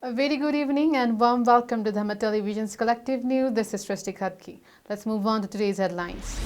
A very good evening and warm welcome to Dharma Television's Collective News. This is Srishti Khatki. Let's move on to today's headlines.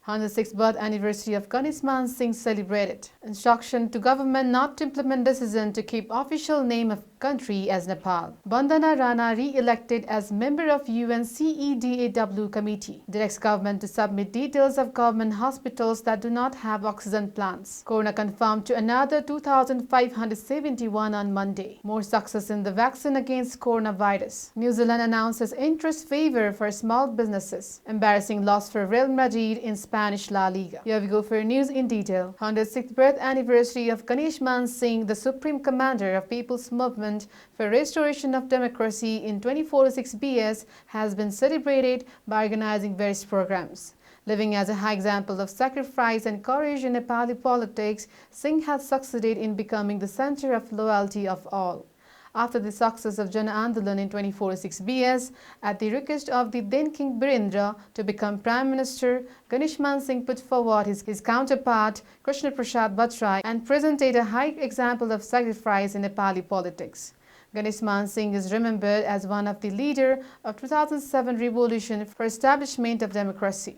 106th birth anniversary of Ganesh Man Singh celebrated. Instruction to government not to implement decision to keep official name of country as Nepal. Bandana Rana re-elected as member of UN CEDAW committee. Directs government to submit details of government hospitals that do not have oxygen plants. Corona confirmed to another 2,571 on Monday. More success in the vaccine against coronavirus. New Zealand announces interest favor for small businesses. Embarrassing loss for Real Madrid in Spanish La Liga. Here we go for news in detail. 106th birth anniversary of Ganesh Man Singh, the supreme commander of People's Movement for Restoration of Democracy in 2046 BS, has been celebrated by organizing various programs. Living as a high example of sacrifice and courage in Nepali politics, Singh has succeeded in becoming the center of loyalty of all. After the success of Jana Andolan in 2046 BS, at the request of the then King Birendra to become Prime Minister, Ganesh Man Singh put forward his counterpart Krishna Prasad Bhattrai and presented a high example of sacrifice in Nepali politics. Ganesh Man Singh is remembered as one of the leaders of 2007 revolution for establishment of democracy.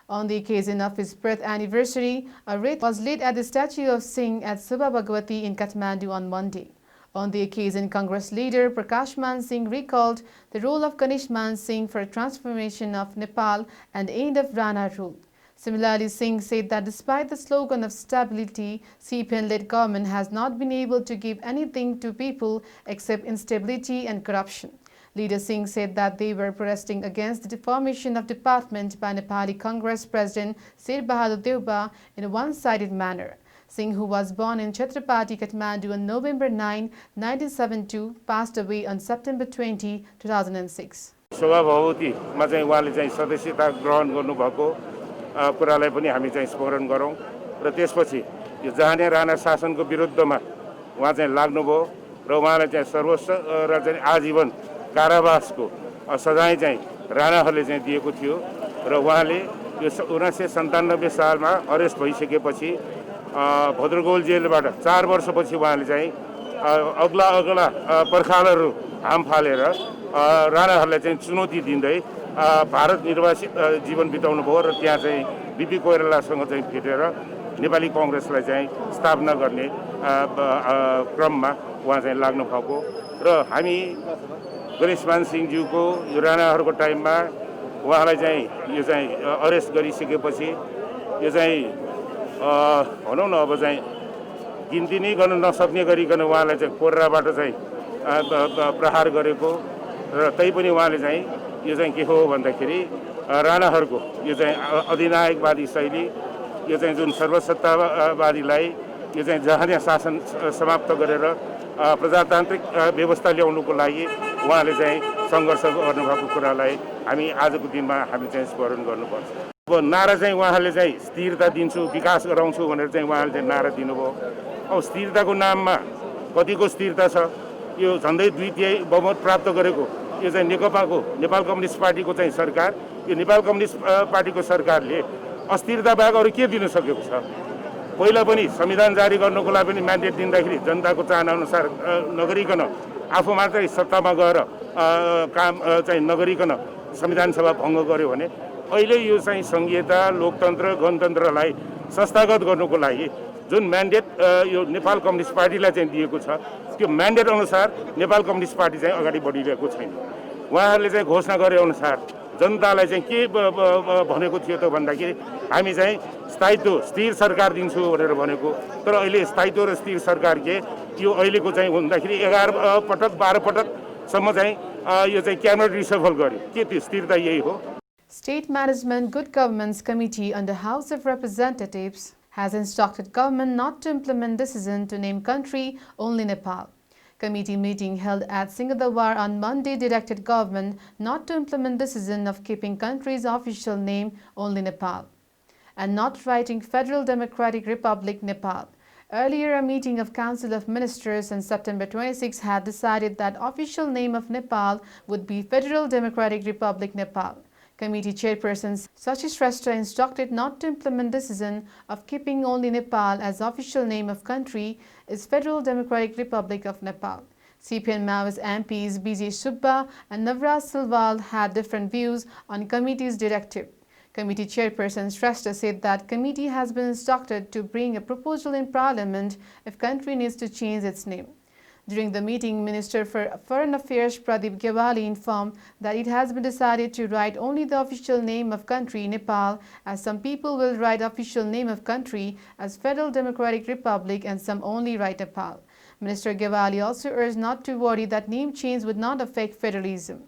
On the occasion of his birth anniversary, a wreath was laid at the statue of Singh at Subha Bhagwati in Kathmandu on Monday. On the occasion, Congress leader Prakash Man Singh recalled the role of Ganesh Man Singh for transformation of Nepal and end of Rana rule. Similarly, Singh said that despite the slogan of stability, CPN-led government has not been able to give anything to people except instability and corruption. Leader Singh said that they were protesting against the formation of department by Nepali Congress President Sher Bahadur Deuba in a one-sided manner. Singh, who was born in Chhatrapati, Kathmandu on November 9, 1972, passed away on September 20, 2006. शोभा भगवतीमा चाहिँ उहाँले चाहिँ सदस्यता ग्रहण गर्नुभएको कुरालाई पनि हामी चाहिँ स्मरण गरौँ र त्यसपछि यो जहाने राणा शासनको विरुद्धमा उहाँ चाहिँ लाग्नुभयो र उहाँलाई चाहिँ सर्वोच्च र चाहिँ आजीवन कारावासको सजाय चाहिँ राणाहरूले चाहिँ दिएको थियो र उहाँले यो 1997 सालमा अरेस्ट भइसकेपछि भद्रगोल जेलबाट 4 वर्षपछि उहाँले चाहिँ अग्ला पर्खालहरू हाम फालेर राणाहरूलाई चाहिँ चुनौती दिँदै भारत निर्वासित जीवन बिताउनु भयो र त्यहाँ चाहिँ बिपी कोइरालासँग चाहिँ भेटेर नेपाली कङ्ग्रेसलाई चाहिँ स्थापना गर्ने क्रममा उहाँ चाहिँ लाग्नु भएको र हामी गणेश मान सिंहज्यूको यो राणाहरूको टाइममा उहाँलाई चाहिँ यो चाहिँ अरेस्ट गरिसकेपछि यो चाहिँ भनौँ न अब चाहिँ गिन्ती नै गर्न नसक्ने गरिकन उहाँलाई चाहिँ कोर्राबाट चाहिँ प्रहार गरेको र तैपनि उहाँले चाहिँ यो चाहिँ के हो भन्दाखेरि राणाहरूको यो चाहिँ अधिनायकवादी शैली यो चाहिँ जुन सर्वसत्तावादीलाई यो चाहिँ जहाने शासन समाप्त गरेर प्रजातान्त्रिक व्यवस्था ल्याउनुको लागि उहाँले चाहिँ सङ्घर्ष गर्नुभएको कुरालाई हामी आजको दिनमा हामी चाहिँ स्मरण गर्नुपर्छ। अब नारा चाहिँ उहाँले चाहिँ स्थिरता दिन्छु विकास गराउँछु भनेर चाहिँ उहाँले चाहिँ नारा दिनुभयो। अब स्थिरताको नाममा कतिको स्थिरता छ? यो झन्डै 2/3 बहुमत प्राप्त गरेको यो चाहिँ नेकपाको नेपाल कम्युनिस्ट पार्टीको चाहिँ सरकार, यो नेपाल कम्युनिस्ट पार्टीको सरकारले अस्थिरता बाहेक अरू के दिन सकेको छ? पहिला पनि संविधान जारी गर्नको लागि पनि म्यान्डेट दिँदाखेरि जनताको चाहना अनुसार नगरिकन आफू मात्रै सत्तामा गएर काम चाहिँ नगरिकन संविधान सभा भङ्ग गर्यो भने अहिले यो चाहिँ संघीयता लोकतन्त्र गणतन्त्रलाई संस्थागत गर्नुको लागि जुन म्यान्डेट यो नेपाल कम्युनिस्ट पार्टीलाई चाहिँ दिएको छ त्यो म्यान्डेट अनुसार नेपाल कम्युनिस्ट पार्टी चाहिँ अगाडि बढिरहेको छैन। उहाँहरूले चाहिँ घोषणा गरे अनुसार जनतालाई चाहिँ के भनेको थियो त भन्दाखेरि हामी चाहिँ स्थायित्व स्थिर सरकार दिन्छु भनेर भनेको, तर अहिले स्थायित्व र स्थिर सरकार के यो अहिलेको चाहिँ भन्दाखेरि 11 पटक 12 पटकसम्म चाहिँ यो चाहिँ क्याबिनेट रिसफल गर्यो, के त्यो स्थिरता यही हो? State Management Good Governance Committee under House of Representatives has instructed government not to implement decision to name country only Nepal. Committee meeting held at Singadawar on Monday directed government not to implement decision of keeping country's official name only Nepal and not writing Federal Democratic Republic Nepal. Earlier, a meeting of Council of Ministers on September 26 had decided that official name of Nepal would be Federal Democratic Republic Nepal. Committee chairperson Sashi Shrestha instructed not to implement decision of keeping only Nepal as official name of country is Federal Democratic Republic of Nepal. CPN Maoist MPs BJ Subba and Navraj Silwal had different views on committee's directive. Committee chairperson Shrestha said that committee has been instructed to bring a proposal in parliament if country needs to change its name. During the meeting, Minister for Foreign Affairs Pradeep Gyawali informed that it has been decided to write only the official name of country, Nepal, as some people will write official name of country as Federal Democratic Republic and some only write Nepal. Minister Gyawali also urged not to worry that name change would not affect federalism.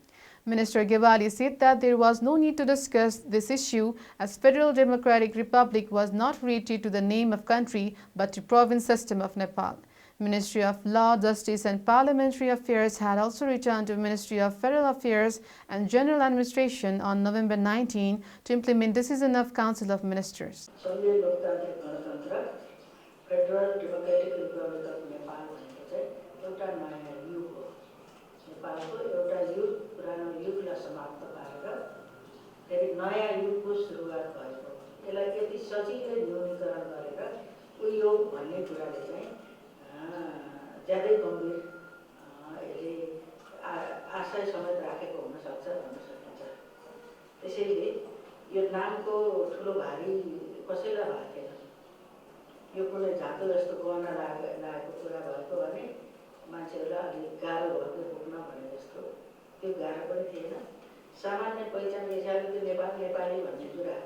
Minister Gyawali said that there was no need to discuss this issue as Federal Democratic Republic was not related to the name of country but to province system of Nepal. Ministry of Law, Justice and Parliamentary Affairs had also returned to Ministry of Federal Affairs and General Administration on November 19 to implement decision of Council of Ministers. Federal Democratic Republic of Nepal भनेको चाहिँ एउटा नयाँ युग हो। नेपालको एउटा युग पुरानो युगलाई समाप्त पारेर फेरि नयाँ युगको सुरुवात भएको। यसलाई यति सजिलै न्यूनीकरण गरेर उयो भन्ने कुराले चाहिँ ज्यादै गम्भीर यसले आशय समेत राखेको हुन सक्छ भन्न सकिन्छ। त्यसैले यो नामको ठुलो भारी कसैलाई भएको थिएन। यो कुनै झातो जस्तो गहना लागेको कुरा भएको भने मान्छेहरूलाई अलिक गाह्रो भएको बोक्न भने जस्तो त्यो गाह्रो पनि थिएन। सामान्य पहिचान हिसाबले त्यो नेपाली भन्ने कुरा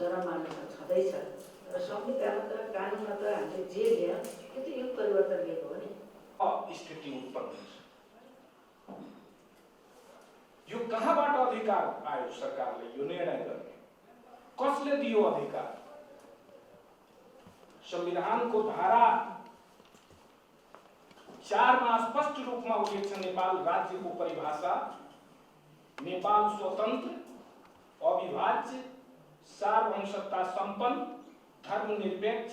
जनमानसमा छँदैछ र संविधानमा त कानुनमा त हामीले जे ल्यायौँ त्यो त युग परिवर्तन लिएको हो नि। स्थिति उत्पन्न हुन्छ। यो कहाँबाट अधिकार आयो सरकारले यो निर्णय गर्ने? कसले दियो अधिकार? संविधान को धारा 4 में स्पष्ट रूप में उल्लेख छ नेपाल राज्य को परिभाषा नेपाल स्वतंत्र अविभाज्य सार्वभौमसत्ता संपन्न धर्मनिरपेक्ष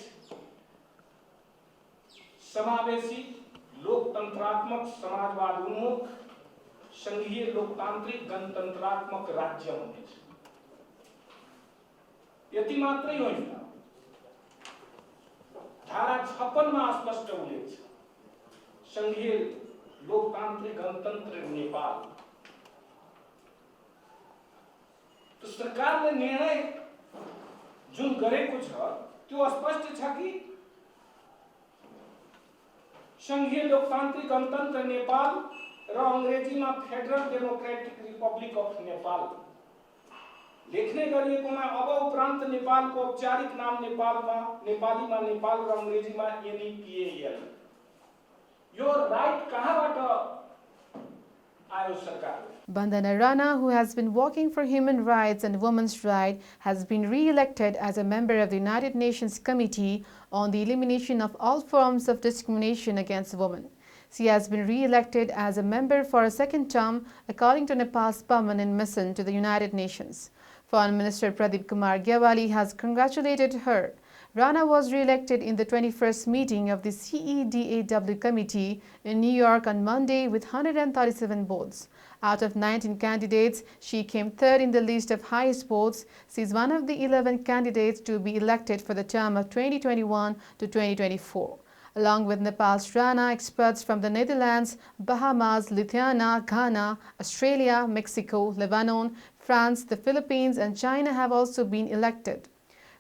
समावेशी लोकतंत्रात्मक समाजवाद उन्मुख संघीय लोकतांत्रिक गणतंत्रात्मक राज्य हुनेछ। यति मात्रै होइन, धारा 56 में स्पष्ट उल्लेख छ संघीय लोकतांत्रिक गणतंत्र नेपाल। तो सरकारले निर्णय जुन गरेको छ त्यो स्पष्ट छ कि संघीय लोकतांत्रिक गणतन्त्र नेपाल र अंग्रेजीमा federal democratic republic of Nepal लेख्ने गरिएकोमा अब उपरान्त नेपालको औपचारिक नाम नेपालीमा नेपाल र अंग्रेजीमा NEPAL। यो राइट कहाँबाट आयो सरकारले? Bandana Rana, who has been working for human rights and women's rights, has been re-elected as a member of the United Nations Committee on the Elimination of All Forms of Discrimination Against Women. She has been re-elected as a member for a second term, according to Nepal's permanent mission to the United Nations. Foreign Minister Pradeep Kumar Gyawali has congratulated her. Rana was re-elected in the 21st meeting of the CEDAW committee in New York on Monday with 137 votes. Out of 19 candidates, she came third in the list of highest votes. She is one of the 11 candidates to be elected for the term of 2021 to 2024. Along with Nepal's Rana, experts from the Netherlands, Bahamas, Lithuania, Ghana, Australia, Mexico, Lebanon, France, the Philippines and China have also been elected.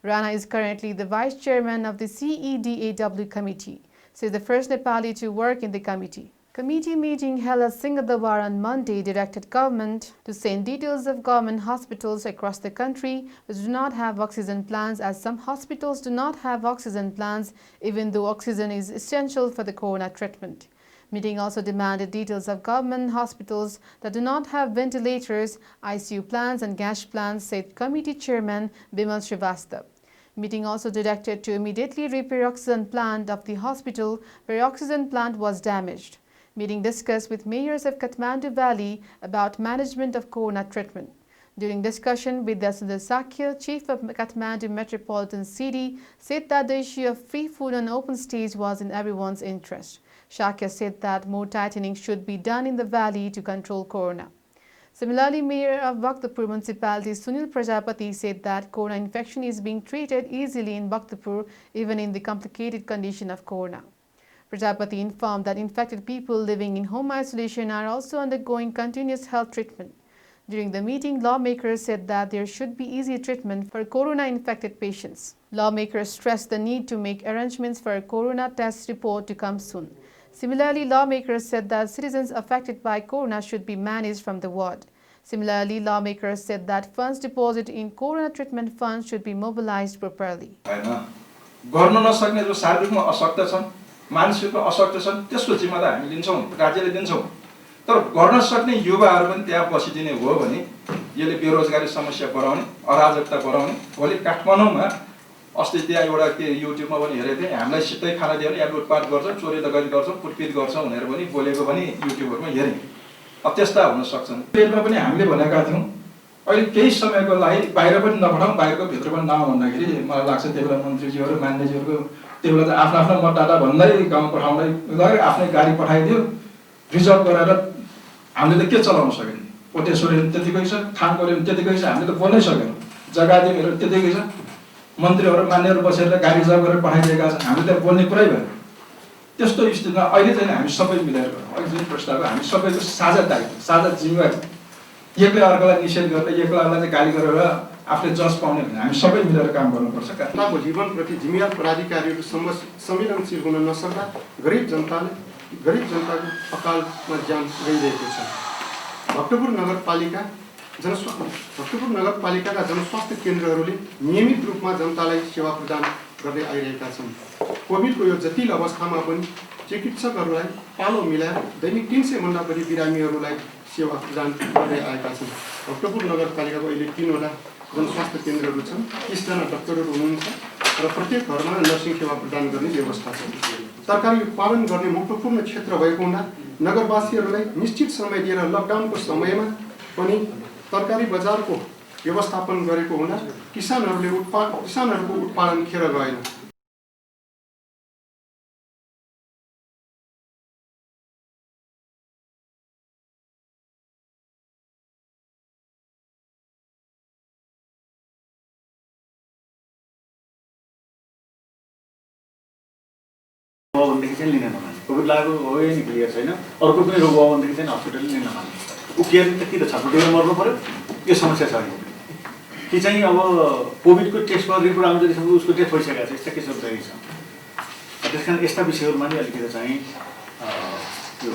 Rana is currently the vice chairman of the CEDAW committee. She is the first Nepali to work in the committee. Committee meeting held at Singapore on Monday directed government to send details of government hospitals across the country which do not have oxygen plants, as some hospitals do not have oxygen plants even though oxygen is essential for the corona treatment. Meeting also demanded details of government hospitals that do not have ventilators, ICU plants and gas plants, said committee chairman Bimal Srivastava. Meeting also directed to immediately repair oxygen plant of the hospital where oxygen plant was damaged. Meeting discussed with mayors of Kathmandu Valley about management of corona treatment. During discussion, Vidya Sundar Sakya, chief of Kathmandu Metropolitan City, said that the issue of free food on open stage was in everyone's interest. Shakya said that more tightening should be done in the valley to control corona. Similarly, Mayor of Bhaktapur Municipality Sunil Prajapati said that corona infection is being treated easily in Bhaktapur even in the complicated condition of corona. Prajapati informed that infected people living in home isolation are also undergoing continuous health treatment. During the meeting, lawmakers said that there should be easy treatment for corona-infected patients. Lawmakers stressed the need to make arrangements for a corona test report to come soon. Similarly, lawmakers said that citizens affected by corona should be managed from the ward. Similarly, lawmakers said that funds deposited in corona treatment funds should be mobilized properly. गर्न नसक्ने जो शारीरिक रूपमा अशक्त छन्, मानसिक रूपमा अशक्त छन्, त्यसको जिम्मेवारी हामी लिन्छौँ, राज्यले दिन्छौँ। तर गर्न सक्ने युवाहरू पनि त्यहाँ बसिदिने हो भने यसले बेरोजगारी समस्या बढाउने, अराजकता बढाउने। भोलि काठमाडौँमा अस्ति त्यहाँ एउटा के युट्युबमा पनि हेरेको थिएँ, हामीलाई सिधै खाना दियो भने या लुटपाट गर्छौँ, चोरी डकैती गर्छौँ, कुटपिट गर्छौँ भनेर पनि बोलेको पनि युट्युबहरूमा हेरेँ। अब त्यस्ता हुन सक्छन्। त्यसमा पनि हामीले भनेका थियौँ अहिले केही समयको लागि बाहिर पनि नपठाउँ, बाहिरको भित्र पनि नआउँ भन्दाखेरि मलाई लाग्छ त्यो बेला मन्त्रीज्यूहरू मान्यज्यूहरूको त्यो बेला त आफ्नो मतदाता भन्दै गाउँ पठाउँदै गएर आफ्नै गाडी पठाइदियो, रिजर्भ गरेर हामीले त के चलाउन सकेन। कोटेश्वरी त्यतिकै छ, खानकोले त्यतिकै छ, हामीले त बोल्नै सकेनौँ। जग्गादेवीहरू त्यतिकै छ, मन्त्रीहरू मान्यहरू बसेर गाडी रिजर्भ गरेर पठाइदिएका छन्, हामीले त बोल्ने कुरै भएन। त्यस्तो स्थितिमा अहिले चाहिँ हामी सबै मिलेर गरौँ। अहिले जुन प्रस्ताव हामी सबैको साझा दायित्व, साझा जिम्मेवारी, एकले अर्कोलाई निषेध गरेर एकले अर्कोलाई चाहिँ गाली गरेर आफूले जस पाउने भने हामी सबै मिलेर काम गर्नुपर्छ। जनताको जीवनप्रति जिम्मेवार पदाधिकारीहरू संवेदनशील हुन नसक्दा गरिब जनताको अकालमा ज्यान गइरहेको छ। भक्तपुर नगरपालिकाका जनस्वास्थ्य केन्द्रहरूले नियमित रूपमा जनतालाई सेवा प्रदान गर्दै आइरहेका छन्। कोभिडको यो जटिल अवस्थामा पनि चिकित्सकहरूलाई पालो मिलाएर दैनिक 300 भन्दा बढी बिरामीहरूलाई सेवा प्रदान गर्दै आएका छन्। भक्तपुर नगरपालिकाको अहिले 3वटा जनस्वास्थ्य केन्द्रहरू छन्, 30 जना डाक्टरहरू हुनुहुन्छ र प्रत्येक घरमा नर्सिङ सेवा प्रदान गर्ने व्यवस्था छ। तरकारी उत्पादन गर्ने महत्त्वपूर्ण क्षेत्र भएको हुँदा नगरवासीहरूलाई निश्चित समय दिएर लकडाउनको समयमा पनि तरकारी बजारको व्यवस्थापन गरेको हुँदा किसानहरूको उत्पादन खेर गएन। भनेदेखि चाहिँ लिन नमान्ने, कोभिड लागु हो नि क्लियर छैन, अर्को कुनै रोग हो भनेदेखि चाहिँ हस्पिटल लिन नमान्ने। उकिएर त कि त छटपटेर मर्नु पर्यो, यो समस्या छ कि चाहिँ अब कोभिडको टेस्टमा रिपोर्ट आउँछ त्यसमा उसको डेथ भइसकेको छ, यस्ता केसहरू चाहिँ छ। त्यस कारण यस्ता विषयहरूमा नि अलिकति चाहिँ यो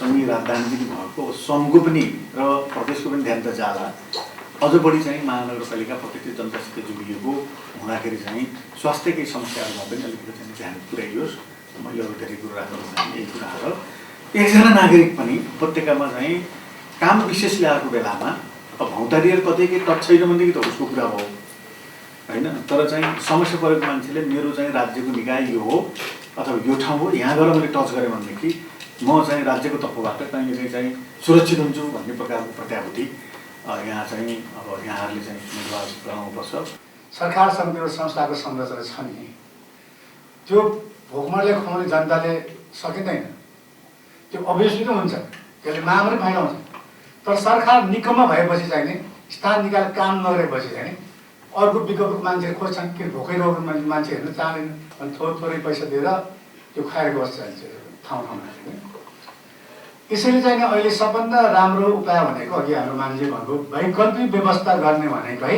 सङ्घीय राजधानी पनि भएको सङ्घको पनि र प्रदेशको पनि ध्यान त जाला। अझ बढी चाहिँ महानगरपालिका प्रत्यक्ष जनतासित जोडिएको हुँदाखेरि चाहिँ स्वास्थ्यकै समस्याहरूमा पनि अलिकति चाहिँ ध्यान पुर्याइयोस्। मैले अरू धेरै कुरो राख्न चाहन्छु। यही कुराहरू एकजना नागरिक पनि उपत्यकामा चाहिँ काम विशेष ल्याएको बेलामा अब भौतारिएर कतै केही टच छैन भनेदेखि त उसको कुरा हो होइन। तर चाहिँ समस्या परेको मान्छेले मेरो चाहिँ राज्यको निकाय यो हो अथवा यो ठाउँ हो, यहाँ गएर मैले टच गरेँ भनेदेखि म चाहिँ राज्यको तर्फबाट कहीँ चाहिँ सुरक्षित हुन्छु भन्ने प्रकारको प्रत्याभूति यहाँ चाहिँ अब यहाँहरूले चाहिँ निर्वाह गराउनुपर्छ। सरकार समिति र संस्थाको संरचना छ नि, त्यो भोकमरले खुवाउने जनताले सकिँदैन, त्यो अभियसली नै हुन्छ, त्यसले महामारी फैलाउँछ। तर सरकार निकम्मा भएपछि चाहिँ नि स्थान निकालेर काम नगरेपछि चाहिँ अर्को विकल्पको मान्छे खोज्छन् कि भोकै रोग मान्छे हेर्न चाहँदैन अनि थोरै पैसा दिएर त्यो खाएर बस्छ ठाउँमा। यसैले चाहिँ अहिले सबभन्दा राम्रो उपाय भनेको अघि हाम्रो मान्छे भन्नु वैकल्पिक व्यवस्था गर्ने भनेको है,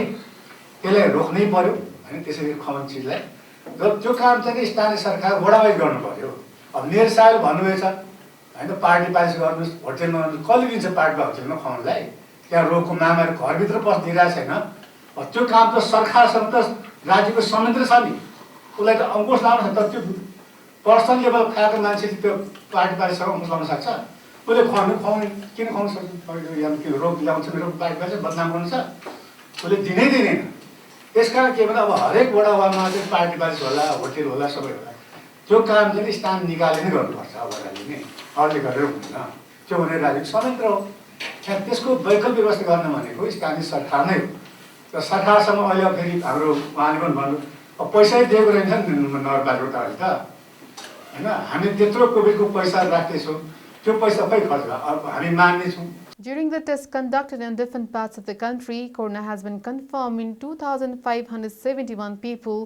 त्यसलाई रोक्नै पर्यो होइन, त्यसरी खुवाउने चिजलाई। र त्यो काम चाहिँ स्थानीय सरकार वडावाइज गर्नु पर्यो। अब मेयर साहबले भन्नुभएछ होइन, पार्टी पास गर्नुहोस्, होटेल नगर्नुहोस्, कसले दिन्छ पार्टीको होटेलमा खुवाउनुलाई? त्यहाँ रोगको महामारी घरभित्र बस दिइरहेको छैन। त्यो काम त सरकारसँग त राज्यको संयन्त्र छ नि, उसलाई त अङ्कुश लाउनु छ। तर त्यो पर्सनल लेभल खाएको मान्छेले त्यो पार्टी पार्टीसँग अङ्कुश लाउन सक्छ? उसले खुवाउने किन खुवाउनु सक्छ? कि रोग ल्याउँछ मेरो पार्टी पार्टी बदनाम गर्नु छ, उसले दिनै दिँदैन। त्यसकारण के भने अब हरेक वडामा चाहिँ पार्टी पार्टी होला, होटेल होला, सबै होला। त्यो काम चाहिँ स्थान निकालेर नै गर्नुपर्छ वडाले नै, अरूले गरेर हुँदैन। त्यो भने राज्यको संयन्त्र हो। त्यसको वैकल्पिक व्यवस्था गर्न भनेको स्थानीय सरकार नै हो। र सरकारसँग अहिले फेरि हाम्रो उहाँले पनि भन्नु अब पैसै दिएको रहेछ नि नगरपालिका त अहिले त होइन। हामी त्यत्रो कोभिडको पैसा राख्दैछौँ, त्यो त्यो पैसा खै खर्च भयो अब हामी मान्ने छौँ। During the tests conducted in different parts of the country, corona has been confirmed in 2,571 people,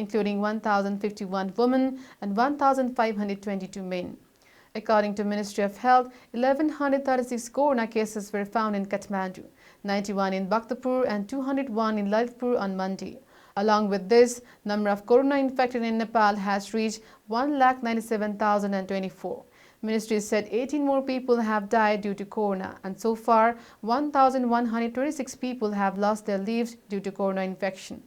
including 1,051 women and 1,522 men. According to Ministry of Health, 1,136 corona cases were found in Kathmandu, 91 in Bhaktapur and 201 in Lalitpur on Monday. Along with this, number of corona infected in Nepal has reached 1,97,024. Ministry said 18 more people have died due to corona, and so far 1,126 people have lost their lives due to corona infection.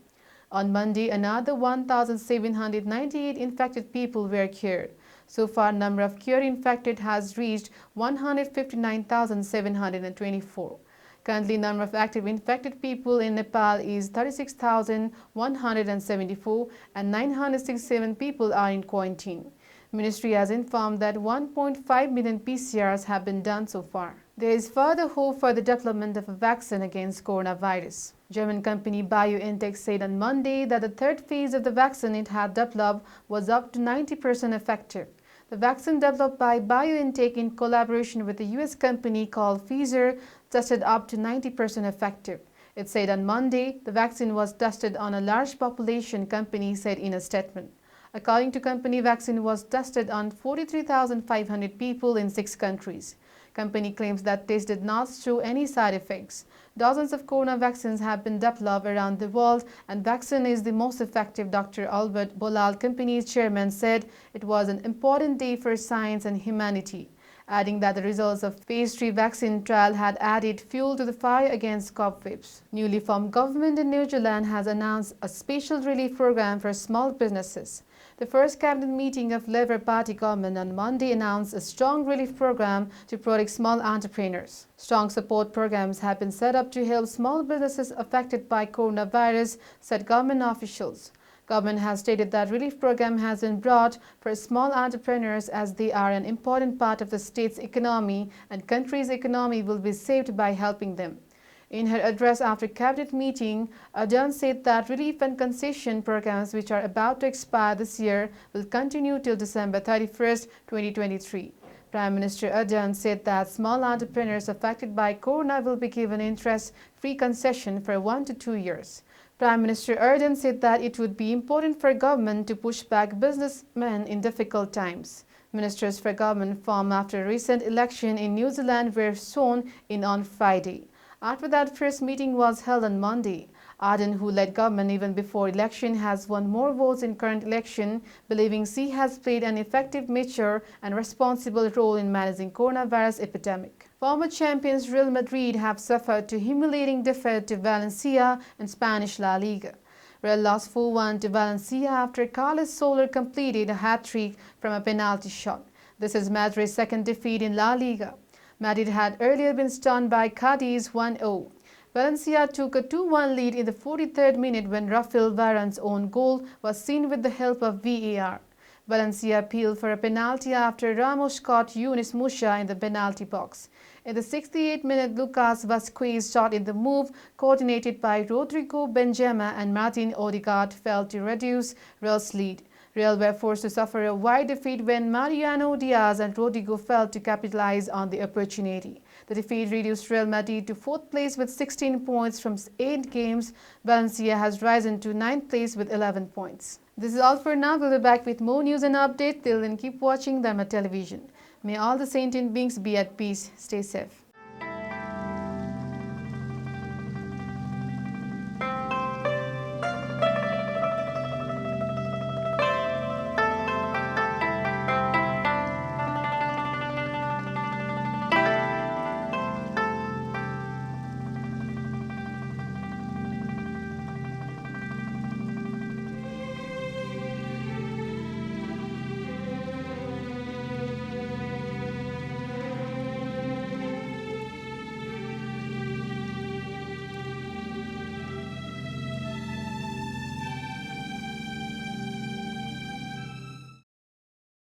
On Monday, another 1,798 infected people were cured. So far, number of cured infected has reached 159,724. Currently, number of active infected people in Nepal is 36,174 and 967 people are in quarantine. Ministry has informed that 1.5 million PCRs have been done so far. There is further hope for the development of a vaccine against coronavirus. German company BioNTech said on Monday that the third phase of the vaccine it had developed was up to 90% effective. The vaccine developed by BioNTech in collaboration with a US company called Pfizer tested up to 90% effective. It said on Monday the vaccine was tested on a large population, company said in a statement. According to company, vaccine was tested on 43,500 people in 6 countries. Company claims that test did not show any side effects. Dozens of corona vaccines have been developed around the world and vaccine is the most effective. Dr. Albert Bollard, company's chairman, said it was an important day for science and humanity, adding that the results of phase 3 vaccine trial had added fuel to the fire against cobwebs. Newly formed government in New Zealand has announced a special relief program for small businesses. The first cabinet meeting of Labour Party government on Monday announced a strong relief program to protect small entrepreneurs. Strong support programs have been set up to help small businesses affected by coronavirus, said government officials. Government has stated that relief program has been brought for small entrepreneurs as they are an important part of the state's economy and country's economy will be saved by helping them. In her address after cabinet meeting, Ardern said that relief and concession programs which are about to expire this year will continue till December 31, 2023. Prime Minister Ardern said that small entrepreneurs affected by corona will be given interest-free concession for 1 to 2 years. Prime Minister Ardern said that it would be important for government to push back businessmen in difficult times. Ministers for government formed after a recent election in New Zealand were sworn in on Friday. After that first meeting was held on Monday, Ardern, who led government even before election, has won more votes in current election, believing she has played an effective, mature and responsible role in managing coronavirus epidemic. Former champions Real Madrid have suffered a humiliating defeat to Valencia in Spanish La Liga. Real lost 4-1 to Valencia after Carlos Soler completed a hat-trick from a penalty shot. This is Madrid's second defeat in La Liga. Madrid had earlier been stunned by Cadiz 1-0. Valencia took a 2-1 lead in the 43rd minute when Rafael Varane's own goal was seen with the help of VAR. Valencia appealed for a penalty after Ramos caught Yunus Musa in the penalty box. In the 68th minute, Lucas Vazquez shot in the move, coordinated by Rodrigo Benzema and Martin Odegaard, failed to reduce Real's lead. Real were forced to suffer a wide defeat when Mariano Diaz and Rodrigo failed to capitalize on the opportunity. The defeat reduced Real Madrid to 4th place with 16 points from 8 games. Valencia has risen to 9th place with 11 points. This is all for now. We'll be back with more news and updates. Till then, keep watching Dharma Television. May all the sentient beings be at peace. Stay safe.